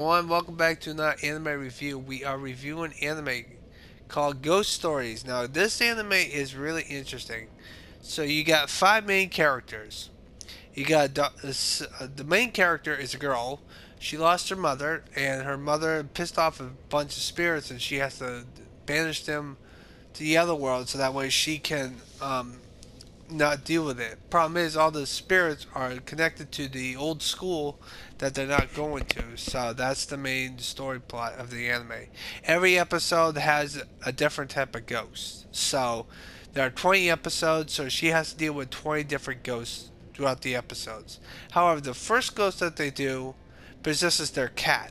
Everyone, welcome back to another anime review. We are reviewing anime called Ghost Stories. Now, this anime is really interesting. So, you got five main characters. You got the main character is a girl. She lost her mother, and her mother pissed off a bunch of spirits, and she has to banish them to the other world so that way she can not deal with it. Problem is, all the spirits are connected to the old school that they're not going to. So that's the main story plot of the anime. Every episode has a different type of ghost. So there are 20 episodes, so she has to deal with 20 different ghosts throughout the episodes. However, the first ghost that they do possesses their cat.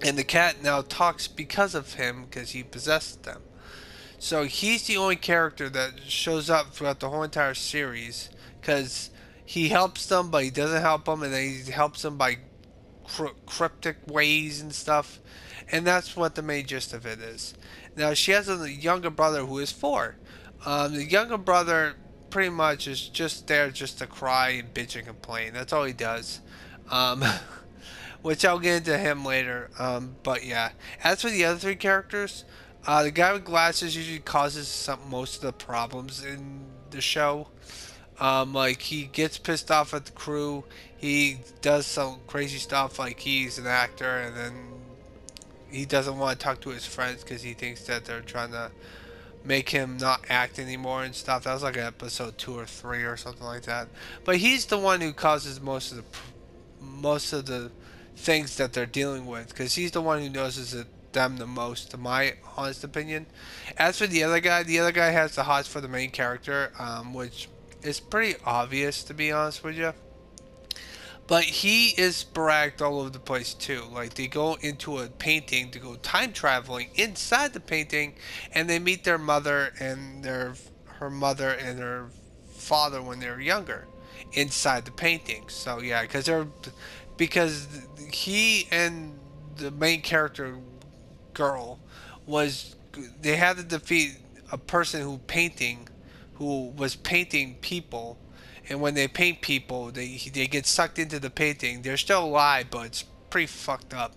And the cat now talks because of him, because he possessed them. So he's the only character that shows up throughout the whole entire series because he helps them, but he doesn't help them, and then he helps them by cryptic ways and stuff. And that's what the main gist of it is. Now she has a younger brother who is four. The younger brother pretty much is just there just to cry and bitch and complain. That's all he does. Um, which I'll get into him later. But yeah, as for the other three characters, the guy with glasses usually causes most of the problems in the show. Like he gets pissed off at the crew. He does some crazy stuff, like he's an actor, and then he doesn't want to talk to his friends because he thinks that they're trying to make him not act anymore and stuff. That was like episode 2 or 3 or something like that. But he's the one who causes most of the things that they're dealing with because he's the one who notices them the most, in my honest opinion. As for the other guy has the hots for the main character, which is pretty obvious to be honest with you. But he is bragged all over the place too. Like they go into a painting to go time traveling inside the painting, and they meet their mother and her mother and her father when they were younger, inside the painting. So yeah, because he and the main character girl was they had to defeat a person who was painting people, and when they paint people, they get sucked into the painting. They're still alive, but it's pretty fucked up.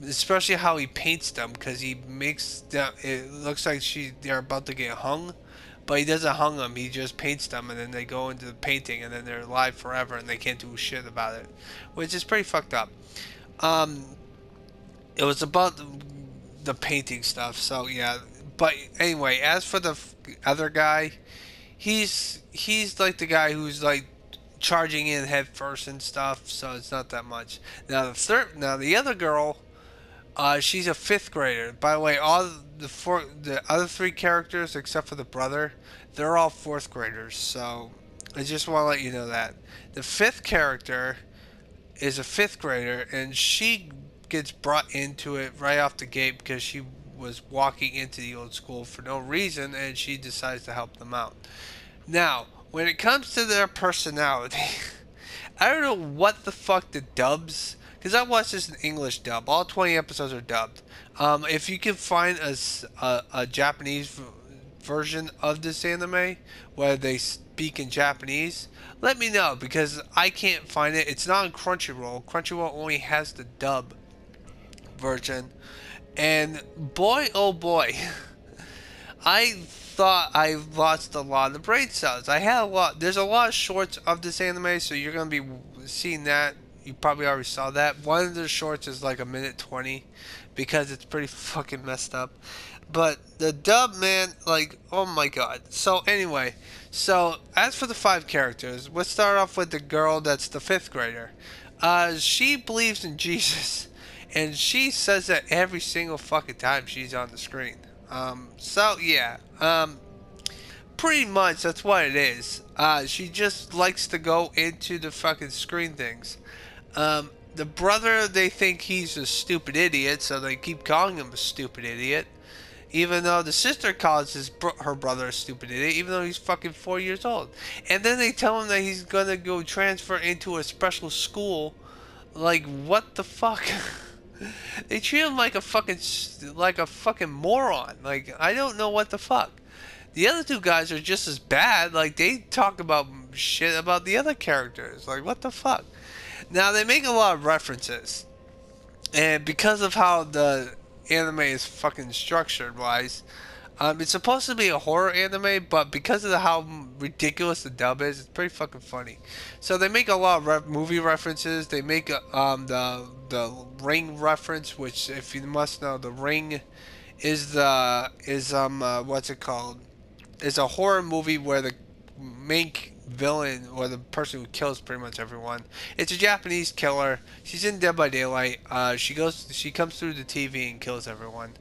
Especially how he paints them, because he makes them. It looks like they're about to get hung, but he doesn't hung them. He just paints them, and then they go into the painting, and then they're alive forever, and they can't do shit about it, which is pretty fucked up. Um, it was about the painting stuff, so yeah. But anyway, as for the other guy, he's like the guy who's like charging in head first and stuff, so it's not that much. Now the other girl, she's a fifth grader. By the way, the other three characters except for the brother, they're all fourth graders. So I just want to let you know that the fifth character is a fifth grader, and she gets brought into it right off the gate because she was walking into the old school for no reason, and she decides to help them out. Now, when it comes to their personality, I don't know what the fuck the dubs. Because I watched this in English dub. All 20 episodes are dubbed. If you can find a Japanese version of this anime where they speak in Japanese, let me know because I can't find it. It's not on Crunchyroll. Crunchyroll only has the dub version. And boy, oh boy, I thought I lost a lot of the brain cells. I had a lot. There's a lot of shorts of this anime, so you're gonna be seeing that. You probably already saw that. One of the shorts is like a minute 20 because it's pretty fucking messed up. But the dub, man, like, oh my god. So anyway, so as for the five characters, let's start off with the girl that's the fifth grader. She believes in Jesus, and she says that every single fucking time she's on the screen. So yeah, pretty much that's what it is. She just likes to go into the fucking screen things. The brother, they think he's a stupid idiot, so they keep calling him a stupid idiot. Even though the sister calls her brother a stupid idiot, even though he's fucking 4 years old. And then they tell him that he's gonna go transfer into a special school. Like, what the fuck? They treat him like a fucking moron. Like, I don't know what the fuck. The other two guys are just as bad. Like, they talk about shit about the other characters. Like, what the fuck? Now, they make a lot of references. And because of how the anime is fucking structured wise, it's supposed to be a horror anime, but because of how ridiculous the dub is, it's pretty fucking funny. So they make a lot of movie references. They make the Ring reference, which, if you must know, the Ring is what's it called? Is a horror movie where the main villain, or the person who kills pretty much everyone. It's a Japanese killer. She's in Dead by Daylight. She comes through the TV and kills everyone.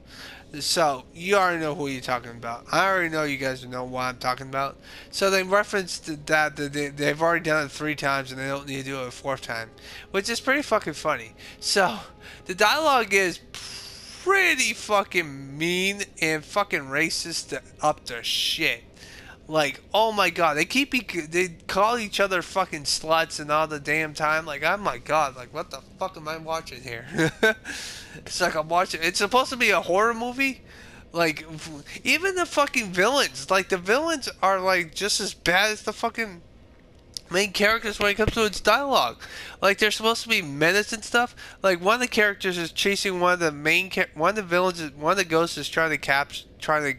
So you already know who you're talking about. I already know you guys know what I'm talking about. So they referenced that they've already done it 3 times and they don't need to do it a 4th time, which is pretty fucking funny. So the dialogue is pretty fucking mean and fucking racist up to shit. Like, oh my god, they call each other fucking sluts and all the damn time. Like, oh my god, like what the fuck am I watching here? It's like I'm watching. It's supposed to be a horror movie. Like, even the fucking villains, like the villains are like just as bad as the fucking main characters when it comes to its dialogue. Like, they're supposed to be menace and stuff. Like, one of the characters is chasing one of the one of the villains. One of the ghosts is trying to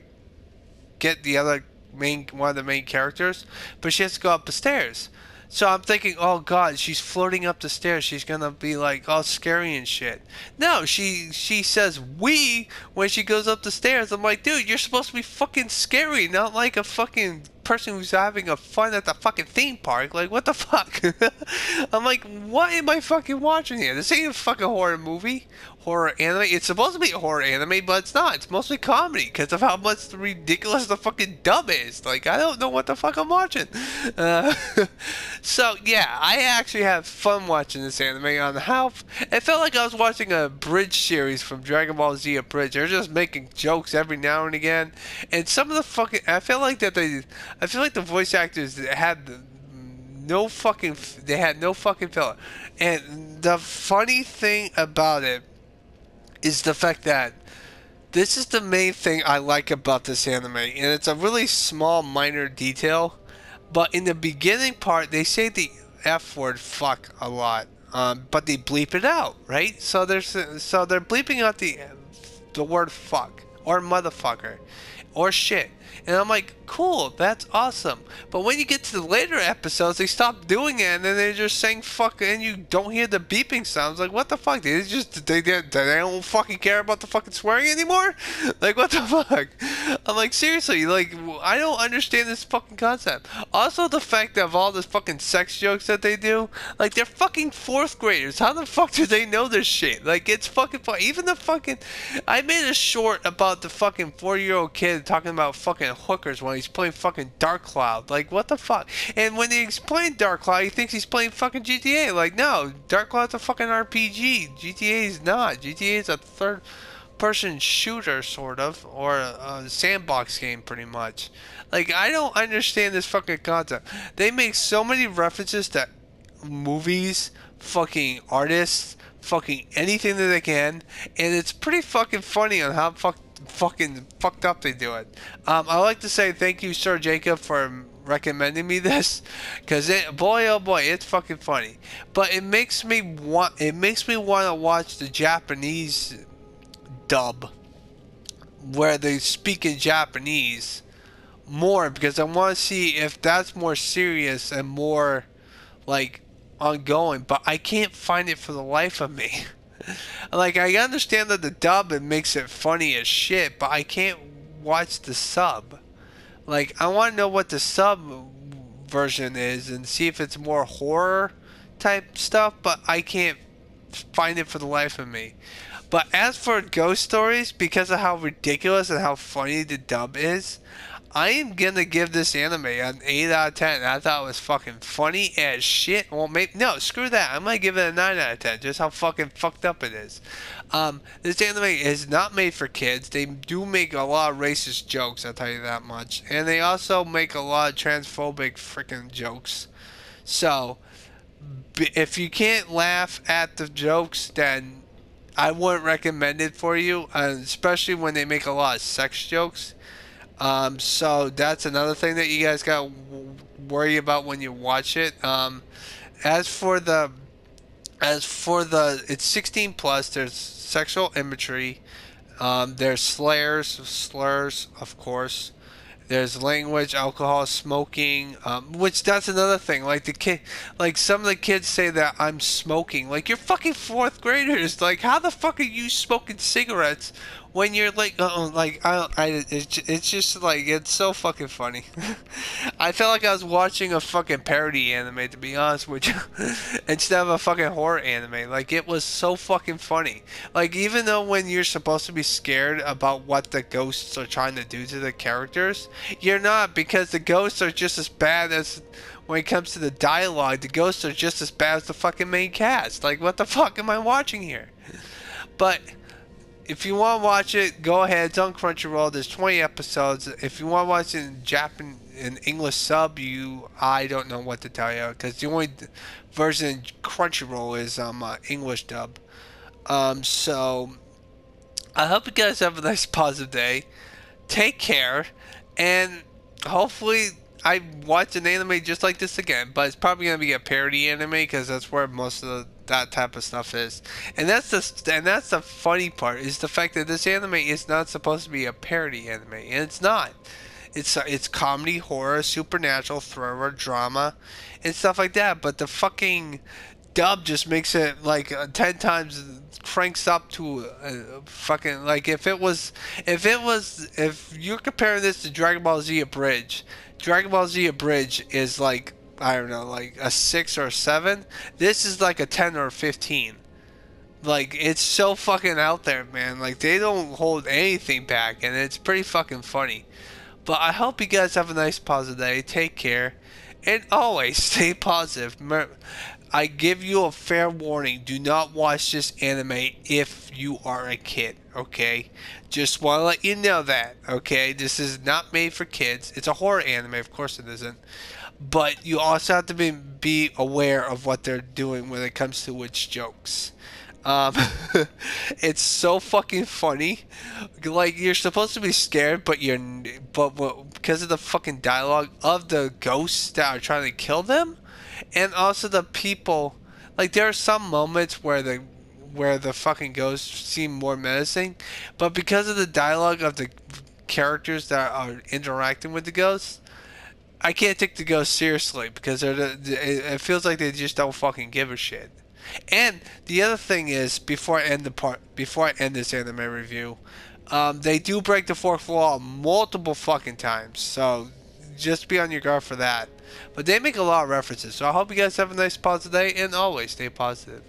get the other one of the main characters, but she has to go up the stairs. So I'm thinking, oh god, she's floating up the stairs. She's gonna be like all scary and shit. No, she says we when she goes up the stairs. I'm like, dude, you're supposed to be fucking scary, not like a fucking person who's having a fun at the fucking theme park. Like, what the fuck? I'm like, what am I fucking watching here? This ain't a fucking horror movie, horror anime. It's supposed to be a horror anime, but it's not. It's mostly comedy because of how much ridiculous the fucking dub is. Like, I don't know what the fuck I'm watching. Uh, so yeah, I actually have fun watching this anime. On how it felt like I was watching a bridge series from Dragon Ball Z Abridged. They're just making jokes every now and again, and some of the fucking I feel like the voice actors had no fucking they had no fucking filler. And the funny thing about it is the fact that this is the main thing I like about this anime, and it's a really small minor detail, but in the beginning part they say the F word fuck a lot, but they bleep it out, right? So they're bleeping out the word fuck or motherfucker or shit. And I'm like, cool, that's awesome. But when you get to the later episodes, they stop doing it, and then they're just saying fuck, and you don't hear the beeping sounds. Like, what the fuck? They don't fucking care about the fucking swearing anymore? Like, what the fuck? I'm like, seriously, like, I don't understand this fucking concept. Also, the fact of all this fucking sex jokes that they do, like, they're fucking 4th graders. How the fuck do they know this shit? Like, it's fucking fun. Even the fucking, I made a short about the fucking 4-year-old kid talking about fucking hookers when he's playing fucking Dark Cloud. Like, what the fuck? And when he's playing Dark Cloud, he thinks he's playing fucking GTA. Like, no, Dark Cloud's a fucking RPG. GTA is not. GTA is a third-person shooter, sort of, or a sandbox game, pretty much. Like, I don't understand this fucking concept. They make so many references to movies, fucking artists, fucking anything that they can, and it's pretty fucking funny on how fucking fucked up they do it. I like to say thank you, Sir Jacob, for recommending me this, because boy oh boy, it's fucking funny. But it makes me want to watch the Japanese dub where they speak in Japanese more, because I want to see if that's more serious and more like ongoing, but I can't find it for the life of me. Like, I understand that the dub, it makes it funny as shit, but I can't watch the sub. Like, I want to know what the sub version is and see if it's more horror type stuff, but I can't find it for the life of me. But as for ghost stories, because of how ridiculous and how funny the dub is, I am gonna give this anime an 8 out of 10. I thought it was fucking funny as shit. Well, maybe no, screw that. I'm gonna give it a 9 out of 10. Just how fucking fucked up it is. This anime is not made for kids. They do make a lot of racist jokes. I'll tell you that much. And they also make a lot of transphobic freaking jokes. So, if you can't laugh at the jokes, then I wouldn't recommend it for you. Especially when they make a lot of sex jokes. So that's another thing that you guys got to worry about when you watch it. As for the As for it's 16 plus. There's sexual imagery. There's slurs, of course. There's language, alcohol, smoking, which that's another thing. Like like some of the kids say that I'm smoking. Like you're fucking fourth graders. Like how the fuck are you smoking cigarettes when you're like it's just like it's so fucking funny. I felt like I was watching a fucking parody anime, to be honest with you, instead of a fucking horror anime. Like it was so fucking funny. Like even though when you're supposed to be scared about what the ghosts are trying to do to the characters, you're not, because the ghosts are just as bad as, when it comes to the dialogue, the ghosts are just as bad as the fucking main cast. Like what the fuck am I watching here? But if you want to watch it, go ahead. It's on Crunchyroll. There's 20 episodes. If you want to watch it in in English sub, I don't know what to tell you, because the only version in Crunchyroll is English dub. So I hope you guys have a nice positive day. Take care, and hopefully I watch an anime just like this again. But it's probably gonna be a parody anime, because that's where most of that type of stuff is. And that's the funny part, is the fact that this anime is not supposed to be a parody anime, and it's not. It's comedy, horror, supernatural, thriller, drama, and stuff like that. But the fucking dub just makes it like 10 times, cranks up to fucking, like if you're comparing this to Dragon Ball Z Abridged, Dragon Ball Z Abridged is like, I don't know, like a 6 or a 7. This is like a 10 or a 15. Like it's so fucking out there, man. Like they don't hold anything back, and it's pretty fucking funny. But I hope you guys have a nice positive day. Take care. And always stay positive. I give you a fair warning. Do not watch this anime if you are a kid, okay? Just want to let you know that, okay? This is not made for kids. It's a horror anime, of course it isn't. But you also have to be aware of what they're doing when it comes to its jokes. Um, it's so fucking funny. Like you're supposed to be scared, but because of the fucking dialogue of the ghosts that are trying to kill them, and also the people. Like there are some moments where the fucking ghosts seem more menacing, but because of the dialogue of the characters that are interacting with the ghosts, I can't take the ghosts seriously, because it feels like they just don't fucking give a shit. And the other thing is, before I end this anime review, they do break the fourth wall multiple fucking times. So just be on your guard for that. But they make a lot of references. So I hope you guys have a nice positive day, and always stay positive.